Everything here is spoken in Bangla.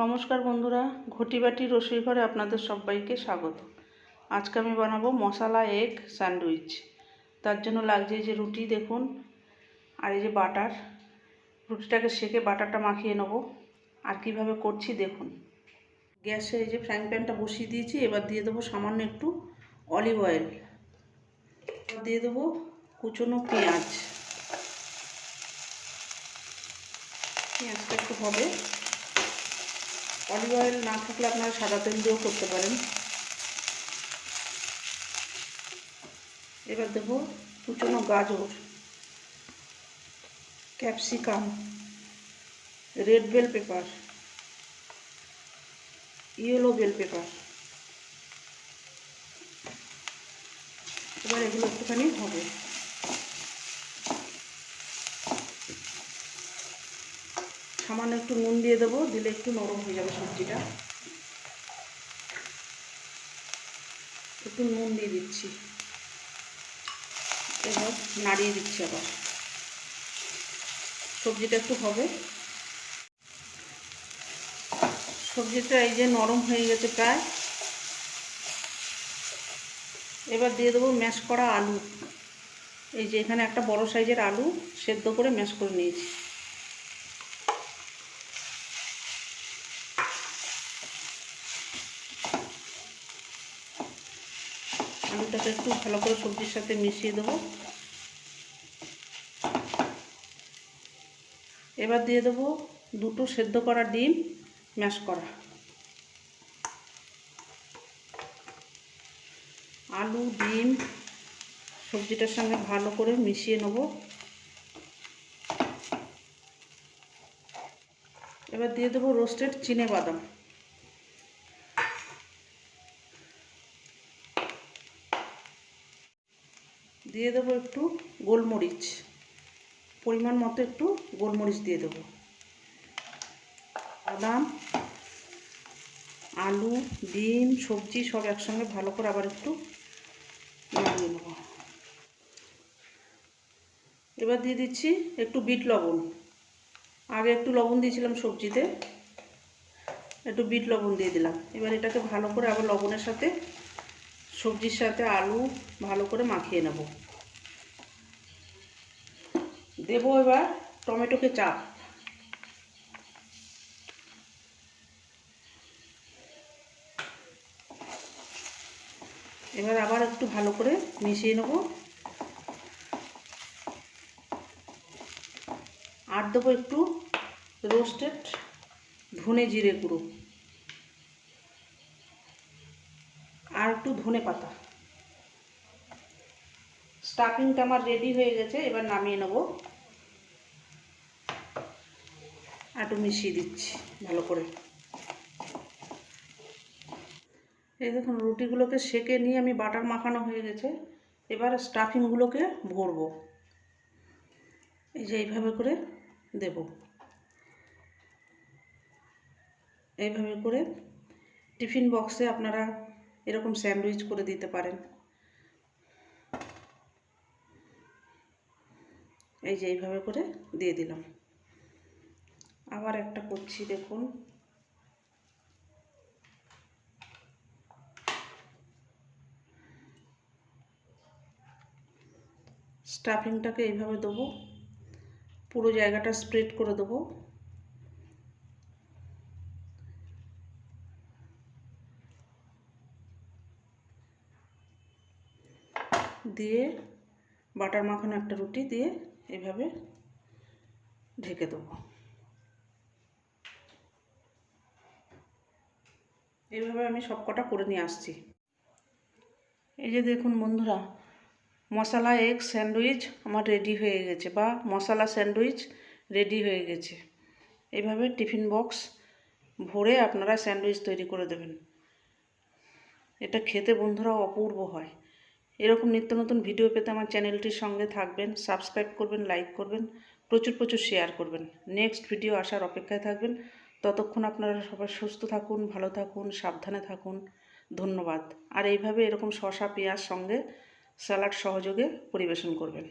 নমস্কার বন্ধুরা, ঘটি বাটির রসুই ঘরে আপনাদের সবাইকে স্বাগত। আজকে আমি বানাবো মশলা এগ স্যান্ডউইচ। তার জন্য লাগছে এই যে রুটি দেখুন, আর এই যে বাটার। রুটিটাকে সেকে বাটারটা মাখিয়ে নেব। আর কিভাবে করছি দেখুন। গ্যাসে এই যে ফ্রাইং প্যানটা বসিয়ে দিয়েছি। এবার দিয়ে দেবো সামান্য একটু অলিভ অয়েল। এবার দিয়ে দেবো কুচনো পেঁয়াজ। পেঁয়াজটা একটু হবে। অলিভ অয়েল না থাকলে আপনারা সাদা তেল দিয়েও করতে পারেন। এবার দেবো কুচনো গাজর, capsicum, red bell pepper, yellow bell pepper. এবার এগুলো একটুখানি হবে। সামান্য একটু নুন দিয়ে দেবো, দিলে একটু নরম হয়ে যাবে সবজিটা। একটু নুন দিয়ে দিচ্ছি। এবার নাড়িয়ে দিচ্ছি আবার। সবজিটা একটু হবে। সবজিটা এই যে নরম হয়ে গেছে প্রায়। এবার দিয়ে দেবো ম্যাশ করা আলু। এই যে এখানে একটা বড় সাইজের আলু সেদ্ধ করে ম্যাশ করে নিয়েছি। আলুটাকে একটু ভালো করে সবজির সাথে মিশিয়ে দেবো। এবার দিয়ে দেবো দুটো সেদ্ধ করা ডিম ম্যাশ করা। আলু ডিম সবজিটার সঙ্গে ভালো করে মিশিয়ে নেব। এবার দিয়ে দেবো রোস্টেড চিনেবাদাম। দিয়ে দেবো একটু গোলমরিচ, পরিমাণ মতো একটু গোলমরিচ দিয়ে দেবো। বাদাম, আলু, ডিম, সবজি সব একসঙ্গে ভালো করে আবার একটু নাড়িয়ে নেব। এবার দিয়ে দিচ্ছি একটু বিট লবণ। আগে একটু লবণ দিয়েছিলাম সবজিতে, একটু বিট লবণ দিয়ে দিলাম। এবার এটাকে ভালো করে আবার লবণের সাথে সবজির সাথে আলু ভালো করে মাখিয়ে নেব। দেবো এবার টমেটো কেচাপ। এবার আবার একটু ভালো করে মিশিয়ে নেব। আর দেবো একটু রোস্টেড ধনে জিরে গুঁড়ো আর একটু ধনে পাতা। স্টাফিংটা আমার রেডি হয়ে গেছে। এবার নামিয়ে নেব। একটু মিশিয়ে দিচ্ছি ভালো করে। এই দেখুন রুটিগুলোকে সেকে নিয়ে আমি বাটার মাখানো হয়ে গেছে। এবার স্টাফিংগুলোকে ভরবো। এই যে এইভাবে করে দেব। এইভাবে করে টিফিন বক্সে আপনারা এরকম স্যান্ডউইচ করে দিতে পারেন। এই যে এইভাবে করে দিয়ে দিলাম। আবার একটা করছি দেখুন। স্টাফিংটাকে এইভাবে দেবো, পুরো জায়গাটা স্প্রেড করে দেবো। দিয়ে বাটার মাখানো একটা রুটি দিয়ে এইভাবে ঢেকে দেবো। এইভাবে আমি সবকটা করে নিয়ে আসছি। এই যে দেখুন বন্ধুরা, মশলা এগ স্যান্ডউইচ আমার রেডি হয়ে গেছে, বা মশলা স্যান্ডউইচ রেডি হয়ে গেছে। এইভাবে টিফিন বক্স ভরে আপনারা স্যান্ডউইচ তৈরি করে দেবেন। এটা খেতে বন্ধুরা অপূর্ব হয়। এরকম নিত্য নতুন ভিডিও পেতে আমার চ্যানেলটির সঙ্গে থাকবেন, সাবস্ক্রাইব করবেন, লাইক করবেন, প্রচুর প্রচুর শেয়ার করবেন। নেক্সট ভিডিও আসার অপেক্ষায় থাকবেন। ততক্ষণ আপনারা সবাই সুস্থ থাকুন, ভালো থাকুন, সাবধানে থাকুন। ধন্যবাদ। আর এইভাবে এরকম শসা পেঁয়াজ সঙ্গে স্যালাড সহযোগে পরিবেশন করবেন।